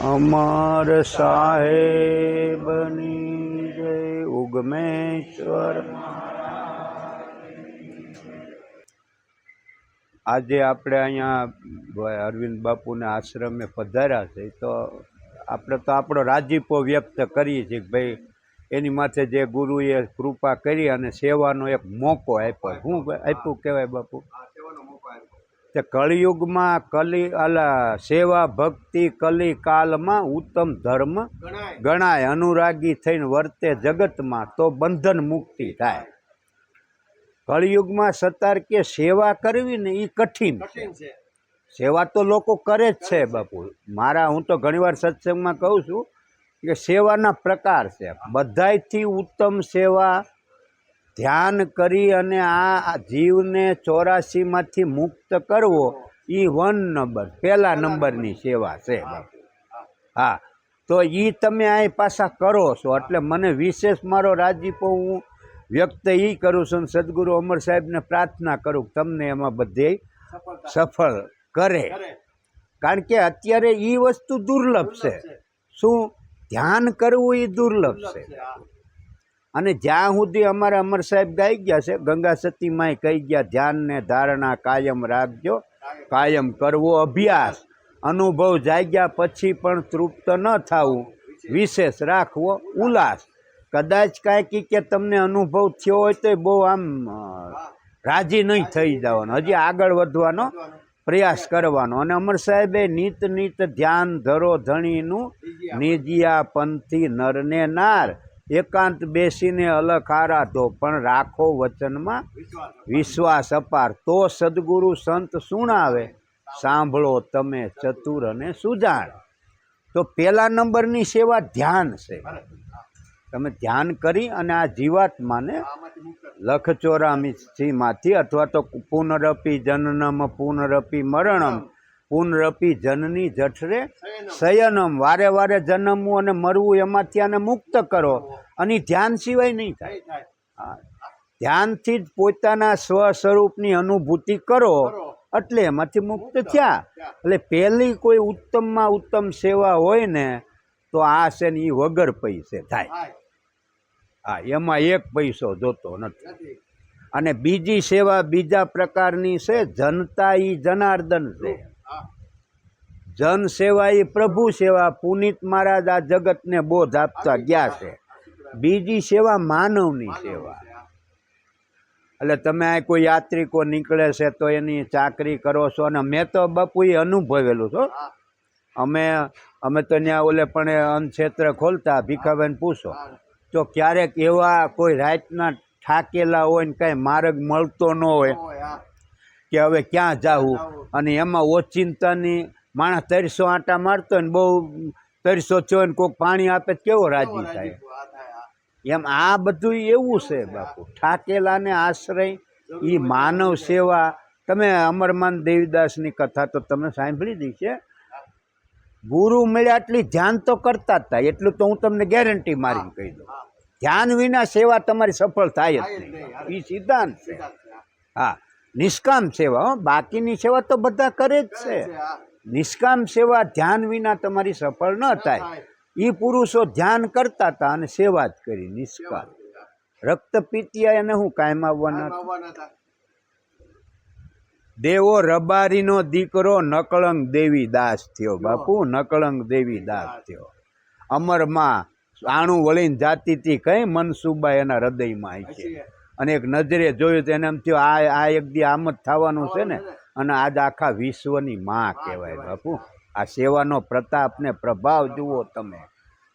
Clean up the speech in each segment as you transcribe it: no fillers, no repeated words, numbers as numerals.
અમર સાહેબની જય ઉગમેશ્વર। આજે આપણે અહીંયા અરવિંદ બાપુના આશ્રમે પધાર્યા છે, તો આપણે તો આપણો રાજીપો વ્યક્ત કરીએ છીએ કે ભાઈ એની માથે જે ગુરુએ કૃપા કરી અને સેવાનો એક મોકો આપ્યો। શું આપ્યું કહેવાય બાપુ? તે કળિયુગમાં સેવા ભક્તિ કલી કાલમાં ઉત્તમ ધર્મ ગણાય। અનુરાગી થઈને વર્તે જગતમાં તો બંધન મુક્તિ થાય। કળિયુગમાં સતાર કે સેવા કરવી ને એ કઠિન છે। સેવા તો લોકો કરે જ છે બાપુ। હું તો ઘણીવાર સત્સંગમાં કહું છું કે સેવાના પ્રકાર છે। બધાયથી ઉત્તમ સેવા ધ્યાન કરી અને આ જીવને 84માંથી મુક્ત કરવો એ 1 નંબર પહેલા નંબરની સેવા છે બાપુ। હા, તો એ તમે આ પાછા કરો છો એટલે મને વિશેષ મારો રાજીપો હું વ્યક્ત એ કરું છું। સદગુરુ અમર સાહેબને પ્રાર્થના કરું તમને એમાં બધે સફળ કરે, કારણ કે અત્યારે એ વસ્તુ દુર્લભ છે। શું ધ્યાન કરવું એ દુર્લભ છે। અને જ્યાં સુધી અમારા અમર સાહેબ ગાઈ ગયા છે, ગંગા સતીમાંય કહી ગયા ધ્યાનને ધારણા કાયમ રાખજો, કાયમ કરવો અભ્યાસ, અનુભવ જાગ્યા પછી પણ તૃપ્ત ન થવું, વિશેષ રાખવો ઉલ્લાસ। કદાચ કાંઈક કે તમને અનુભવ થયો હોય તો બહુ આમ રાજી નહીં થઈ જવાનો, હજી આગળ વધવાનો પ્રયાસ કરવાનો। અને અમર સાહેબે નિત ધ્યાન ધરો ધણીનું નિજિયા પંથી નરને નાર, એકાંત બેસીને અલખ આરાધો પણ રાખો વચનમાં વિશ્વાસ અપાર। તો સદગુરુ સંત સુણાવે સાંભળો તમે ચતુર અને સુજાણ। તો પહેલા નંબરની સેવા ધ્યાન છે। તમે ધ્યાન કરી અને આ જીવાત્માને 84માંથી અથવા તો પુનરપી જનનમ પુનરપી મરણમ પુનરપી જનની જઠરે શયનમ, વારે વારે જન્મવું અને મરવું એમાંથી આને મુક્ત કરો। અને ધ્યાન સિવાય નહીં થાય। ધ્યાનથી જ પોતાના સ્વ સ્વરૂપની અનુભૂતિ કરો એટલે એમાંથી મુક્ત થયા। એટલે પહેલી કોઈ ઉત્તમમાં ઉત્તમ સેવા હોય ને તો આ છે ને એ વગર પૈસે થાય। હા, એમાં 1 પૈસો જોતો નથી। અને બીજી સેવા બીજા પ્રકારની છે, જનતા એ જનાર્દન છે, જન સેવા એ પ્રભુ સેવા। પુનિત મહારાજ આ જગતને બોધ આપતા ગયા છે। બીજી સેવા માનવની સેવા। એટલે તમે આ કોઈ યાત્રિકો નીકળે છે તો એની ચાકરી કરો છો। અને મેં તો બાપુ એ અનુભવેલું છો। અમે તો ત્યાં ઓલે પણ અન્નક્ષેત્ર ખોલતા, ભીખાભાઈને પૂછો તો ક્યારેક એવા કોઈ રાતના થાકેલા હોય ને કાંઈ માર્ગ મળતો ન હોય કે હવે ક્યાં જાવું, અને એમાં ઓચિંતાની માણસ 300 આંટા મારતો હોય ને બહુ 300 થયો ને કોઈક પાણી આપે કેવો રાજી થાય। એમ આ બધું એવું છે બાપુ, ઠાકેલાને આશ્રય એ માનવ સેવા। તમે અમરમાન દેવીદાસની કથા તો તમે સાંભળી જ છે। ગુરુ મળ્યા એટલી ધ્યાન તો કરતા જ થાય, એટલું તો હું તમને ગેરંટી મારીને કહી દઉં। ધ્યાન વિના સેવા તમારી સફળ થાય જ નહીં, એ સિદ્ધાંત છે। હા, નિષ્કામ સેવા, બાકીની સેવા તો બધા કરે જ છે। નિષ્કામ સેવા ધ્યાન વિના તમારી સફળ ન થાય। એ પુરુષો ધ્યાન કરતા હતા અને સેવા જ કરી નિષ્કામ। રક્તપિતિયા એને હું કાયમ આવવાના। દેવો રબારીનો દીકરો નકળંગ દેવી દાસ થયો બાપુ, નકળંગ દેવી દાસ થયો। અમરમાં આણું વળીને જાતી હતી કઈ મનસુબા એના હૃદયમાં આવી છે। અને એક નજરે જોયું તો એને એમ થયું આ એક દી આમ જ થવાનું છે ને, અને આજ આખા વિશ્વની માં કહેવાય બાપુ। આ સેવાનો પ્રતાપ ને પ્રભાવ જુઓ તમે।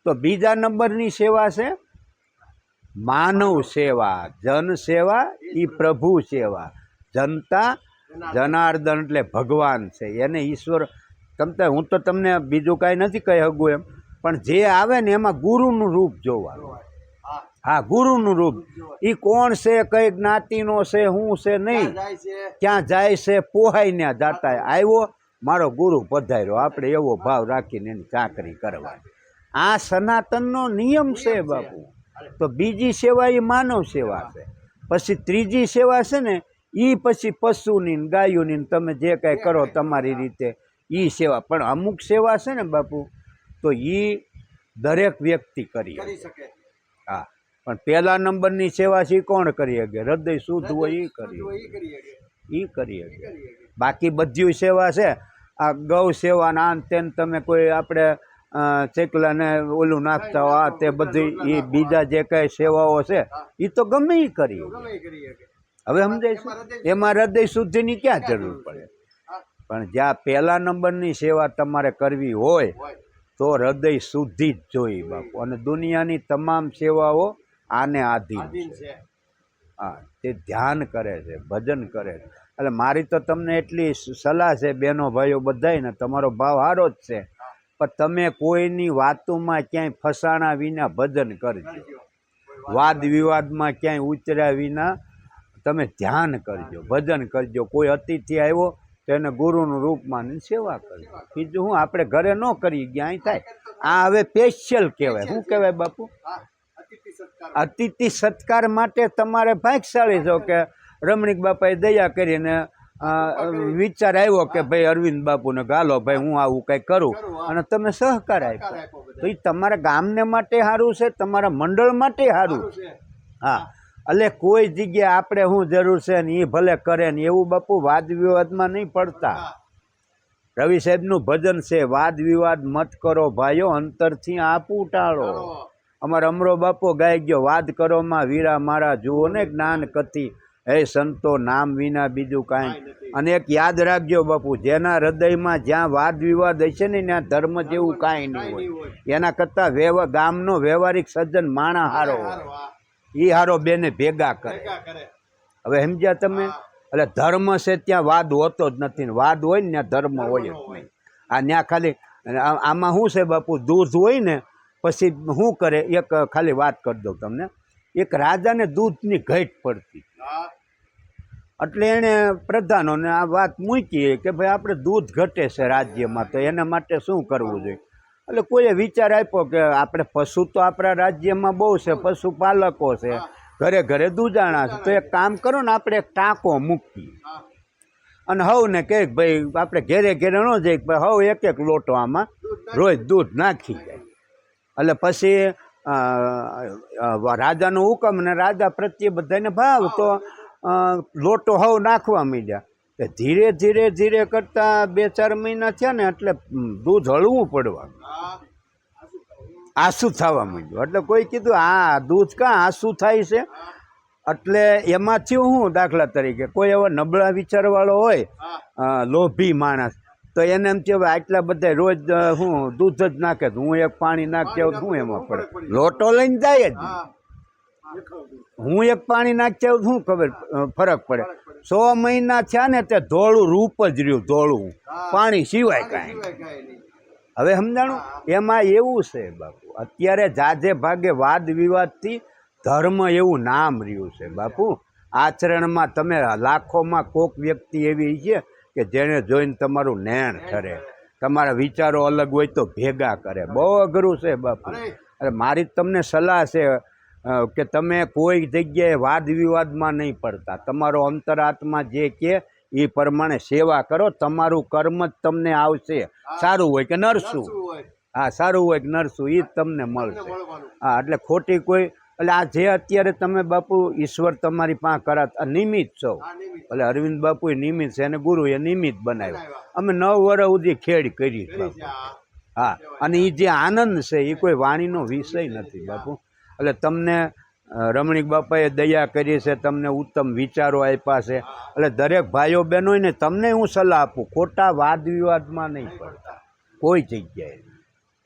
તો બીજા નંબરની સેવા છે માનવ સેવા, જન સેવા એ પ્રભુ સેવા। જનતા જનાર્દન એટલે ભગવાન છે, એને ઈશ્વર હું તો તમને બીજું કાંઈ નથી કહી શકું એમ, પણ જે આવે ને એમાં ગુરુનું રૂપ જોવાનું। હા, ગુરુનું રૂપ એ કોણ છે, કઈ જ્ઞાતિનો છે, શું છે નહીં, ક્યાં જાય છે, પોહાઈ ને જાતા આવ્યો મારો ગુરુ પધાર્યો, આપણે એવો ભાવ રાખીને એની ચાકરી કરવાની। આ સનાતનનો નિયમ છે બાપુ। તો બીજી સેવા એ માનવ સેવા છે। પછી ત્રીજી સેવા છે ને એ પછી પશુની ગાયોની તમે જે કાંઈ કરો તમારી રીતે એ સેવા। પણ અમુક સેવા છે ને બાપુ તો એ દરેક વ્યક્તિ કરી શકે. હા, પણ પહેલા નંબરની સેવા છે કોણ કરી શકે? હૃદય શુદ્ધ હોય એ કરી શકે. બાકી બધી સેવા છે આ ગૌ સેવા ના તેન તમે કોઈ આપણે ચેકલાને ઓલું નાખતા હો આ તે બધી એ બીજા જે કાંઈ સેવાઓ છે એ તો ગમે એ કરી. હવે સમજાય છે? એમાં હૃદય શુદ્ધિની ક્યાં જરૂર પડે? પણ જ્યાં પહેલા નંબરની સેવા તમારે કરવી હોય તો હૃદય શુદ્ધિ જ જોઈએ બાપુ. અને દુનિયાની તમામ સેવાઓ આને આધીન છે. હા, તે ધ્યાન કરે છે, ભજન કરે છે. એટલે મારી તો તમને એટલી સલાહ છે બહેનો ભાઈઓ બધાયને, તમારો ભાવ સારો જ છે, પણ તમે કોઈની વાતોમાં ક્યાંય ફસાણા વિના ભજન કરજો. વાદ વિવાદમાં ક્યાંય ઉતર્યા વિના તમે ધ્યાન કરજો, ભજન કરજો. કોઈ અતિથિ આવ્યો તો એને ગુરુનું રૂપ માની સેવા કરજો. બીજું હું આપણે ઘરે ન કરી ગયા અહીં થાય. આ હવે સ્પેશિયલ કહેવાય. શું કહેવાય બાપુ? અતિથિ સત્કાર માટે તમારે ભાગ્યશાળી છો કે રમણીક બાપાએ દયા કરીને વિચાર આવ્યો કે ભાઈ અરવિંદ બાપુને ગાલો ભાઈ હું આવું કંઈ કરું, અને તમે સહકાર આપ્યો. તો એ તમારા ગામને માટે સારું છે, તમારા મંડળ માટે સારું છે. હા, એટલે કોઈ જગ્યાએ આપણે શું જરૂર છે ને એ ભલે કરે ને એવું બાપુ વાદ વિવાદમાં નહીં પડતા. રવિ સાહેબનું ભજન છે, વાદ વિવાદ મત કરો ભાઈઓ, અંતરથી આપું ટાળો. અમારા અમરો બાપો ગાઈ ગયો, વાદ કરોમાં વીરા મારા જુઓ ને જ્ઞાન કથી, હે સંતો નામ વિના બીજું કાંઈ. અને એક યાદ રાખજો બાપુ, જેના હૃદયમાં જ્યાં વાદ વિવાદ હશે ને ત્યાં ધર્મ જેવું કાંઈ નહીં હોય. એના કરતાં ગામનો વ્યવહારિક સજ્જન માણા હારો હોય, એ હારો બેને ભેગા કરે. હવે સમજ્યા તમે? એટલે ધર્મ છે ત્યાં વાદ હોતો જ નથી, ને વાદ હોય ને ત્યાં ધર્મ હોય જ નહીં. આ ત્યાં ખાલી આમાં શું છે બાપુ, દૂધ હોય ને પછી શું કરે, એક ખાલી વાત કરી દઉં તમને. એક રાજાને દૂધની ઘટ પડતી, એટલે એણે પ્રધાનોને આ વાત મૂકી કે ભાઈ આપણે દૂધ ઘટે છે રાજ્યમાં, તો એના માટે શું કરવું જોઈએ? એટલે કોઈએ વિચાર આપ્યો કે આપણે પશુ તો આપણા રાજ્યમાં બહુ છે, પશુપાલકો છે, ઘરે ઘરે દૂધાણા છે, તો એક કામ કરો ને આપણે એક ટાંકો મૂકીએ અને હવને કહે ભાઈ આપણે ઘેરે ઘેરે ન જઈએ, હવ એક એક લોટો આમાં રોજ દૂધ નાખી જાય. એટલે પછી રાજાનો હુકમ ને રાજા પ્રત્યે બધાને ભાવ, તો લોટો હવ નાખવા માંડ્યા. ધીરે ધીરે ધીરે કરતાં 2-4 મહિના થયા ને એટલે દૂધ હળવું પડવાનું, આસું થવા માંડ્યું. એટલે કોઈ કીધું આ દૂધ કાં આસું થાય છે? એટલે એમાં થયું હું, દાખલા તરીકે કોઈ એવો નબળા વિચારવાળો હોય, લોભી માણસ, તો એને એમ કહેવાય આટલા બધા રોજ હું દૂધ જ નાખે, હું એક પાણી નાખી આવું, શું એમાં પડે? લોટો લઈને જાય જ. હું એક પાણી નાખી આવું, શું ખબર ફરક પડે? 100 મહિના થયા ને તે ધોળું રૂપ જ રહ્યું, ધોળું પાણી સિવાય કાંઈ. હવે સમજાણું? એમાં એવું છે બાપુ, અત્યારે જાજે ભાગે વાદ વિવાદથી ધર્મ એવું નામ રહ્યું છે બાપુ. આચરણમાં તમે લાખોમાં કોક વ્યક્તિ એવી છે કે જેને જોઈને તમારું નેણ ઠરે, તમારા વિચારો અલગ હોય તો ભેગા કરે. બહુ અઘરું છે બાપુ. એટલે મારી તમને સલાહ છે કે તમે કોઈ જગ્યાએ વાદ વિવાદમાં નહીં પડતા. તમારો અંતરાત્મા જે કહે એ પ્રમાણે સેવા કરો, તમારું કર્મ જ તમને આવશે. સારું હોય કે નરસું, હા સારું હોય કે નરસું એ જ તમને મળશે. હા, એટલે ખોટી કોઈ, એટલે આ જે અત્યારે તમે બાપુ ઈશ્વર તમારી પાસે કરાત નિમિત્ત છો. એટલે અરવિંદ બાપુ એ નિમિત્ત છે અને ગુરુએ નિમિત્ત બનાવ્યો. અમે 9 વર્ષ સુધી ખેડ કરી બાપુ. હા, અને એ જે આનંદ છે એ કોઈ વાણીનો વિષય નથી બાપુ. એટલે તમને રમણીક બાપાએ દયા કરી છે, તમને ઉત્તમ વિચારો આપ્યા છે. એટલે દરેક ભાઈઓ બહેનોને તમને હું સલાહ આપું, ખોટા વાદ વિવાદમાં નહીં પડતા કોઈ જગ્યાએ.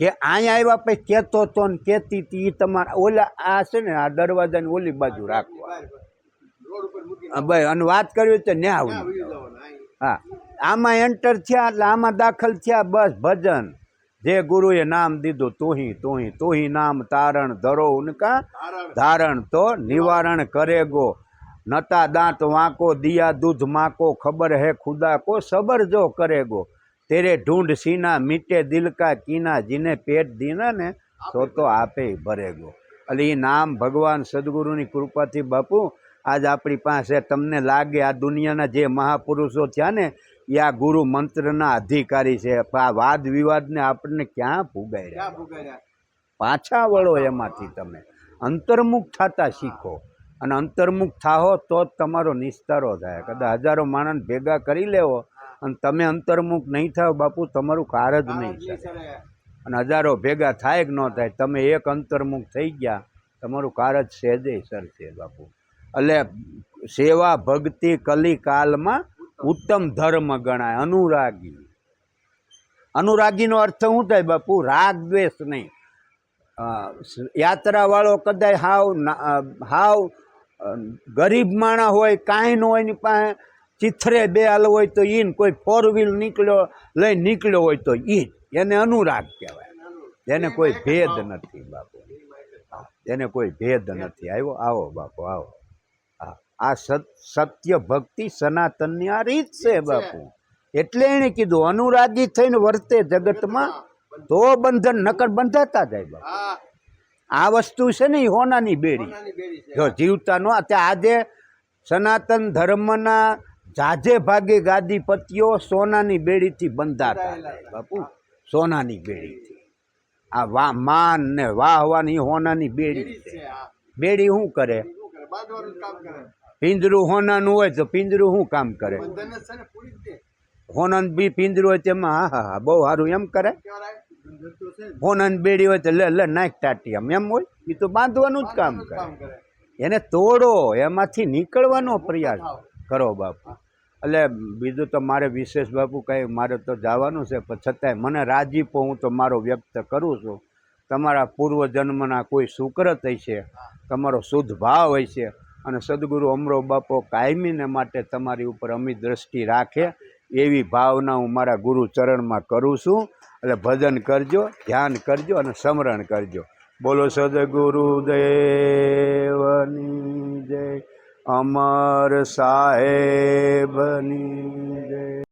કે અહીંયા આવ્યા પછી કહેતો હતો ને કહેતી હતી, એ તમારા ઓલા આ છે ને આ દરવાજાની ઓલી બાજુ રાખવા ભાઈ, અને વાત કરવી તો ન્યા આવું. હા, આમાં એન્ટર થયા એટલે આમાં દાખલ થયા, બસ ભજન જે ગુરુએ નામ દીધું, તુહી તુહી તુહી નામ તારણ ધરો ઉનકા ધારણ તો નિવારણ કરેગો, નતા દાંત વાંકો દિયા દૂધ માકો, ખબર હે ખુદા કો સબર જો કરેગો, તેરે ઢૂંઢ સીના મીટે દિલ કા કીના, જીને પેટ દીના ને તો આપે ભરેગો. એટલે એ નામ ભગવાન સદગુરુની કૃપાથી બાપુ આજ આપણી પાસે તમને લાગે આ દુનિયાના જે મહાપુરુષો થયા ને એ આ ગુરુ મંત્રના અધિકારી છે. પણ આ વાદ વિવાદને આપણને ક્યાં ભૂગાડ્યા? પાછા વળો એમાંથી. તમે અંતર્મુખ થતા શીખો, અને અંતર્મુખ થાહો તો જ તમારો નિસ્તારો થાય. કદાચ હજારો માણસ ભેગા કરી લેવો અને તમે અંતર્મુખ નહીં થાવ બાપુ, તમારું કાર જ નહીં થાય. અને હજારો ભેગા થાય કે ન થાય, તમે એક અંતર્મુખ થઈ ગયા, તમારું કાર જ સહેજે સરશે બાપુ. એટલે સેવા ભક્તિ કલિકાલમાં ઉત્તમ ધર્મ ગણાય. અનુરાગી, અનુરાગીનો અર્થ શું થાય બાપુ? રાગ દ્વેષ નહીં. યાત્રાવાળો કદાચ હાવ ગરીબ માણસ હોય, કાંઈ ન હોય એની પાસે ચિથરે બે હાલ હોય તો ઈને, કોઈ 4 વ્હીલ લઈ નીકળ્યો હોય તો ઈ એને અનુરાગ કહેવાય. એને કોઈ ભેદ નથી બાપુ, એને કોઈ ભેદ નથી. આવો બાપુ આવો. આ સત્ય ભક્તિ સનાતનની આ રીત છે બાપુ. એટલે એણે કીધું અનુરાગી થઈને વર્તે જગતમાં તો બંધન, નકર બંધાતા જાય બાપુ. આ વસ્તુ છે ને એ હોનાની બેડી. જો જીવતા નો આજે સનાતન ધર્મના જાજે ભાગે ગાદીપતિઓ સોનાની બેડીથી બંધાતા જાય બાપુ, સોનાની બેડીથી. આ માન ને વાહવાની હોનાની બેડી છે. બેડી શું કરે? પિંજરું હોનાનું હોય તો પિંજરું શું કામ કરે? હોનાનું બી પિંજરું હોય તેમાં હા બહુ સારું એમ કરે. હોનાની બેડી હોય તો લે નાખ ટાટિયામ એમ હોય. એ તો બાંધવાનું જ કામ કરે. એને તોડો, એમાંથી નીકળવાનો પ્રયાસ કરો બાપુ. એટલે બીજું તો મારે વિશેષ બાપુ કાંઈ, મારે તો જવાનું છે, પણ છતાંય મને રાજીપો હું તો મારો વ્યક્ત કરું છું. તમારા પૂર્વજન્મના કોઈ સુકૃત હશે, તમારો શુદ્ધ ભાવ હશે, અને સદગુરુ અમરો બાપો કાયમીને માટે તમારી ઉપર અમી દ્રષ્ટિ રાખે એવી ભાવના હું મારા ગુરુ ચરણમાં કરું છું. એટલે ભજન કરજો, ધ્યાન કરજો અને સ્મરણ કરજો. બોલો સદગુરુદેવની જય, અમર સાહેબની જય.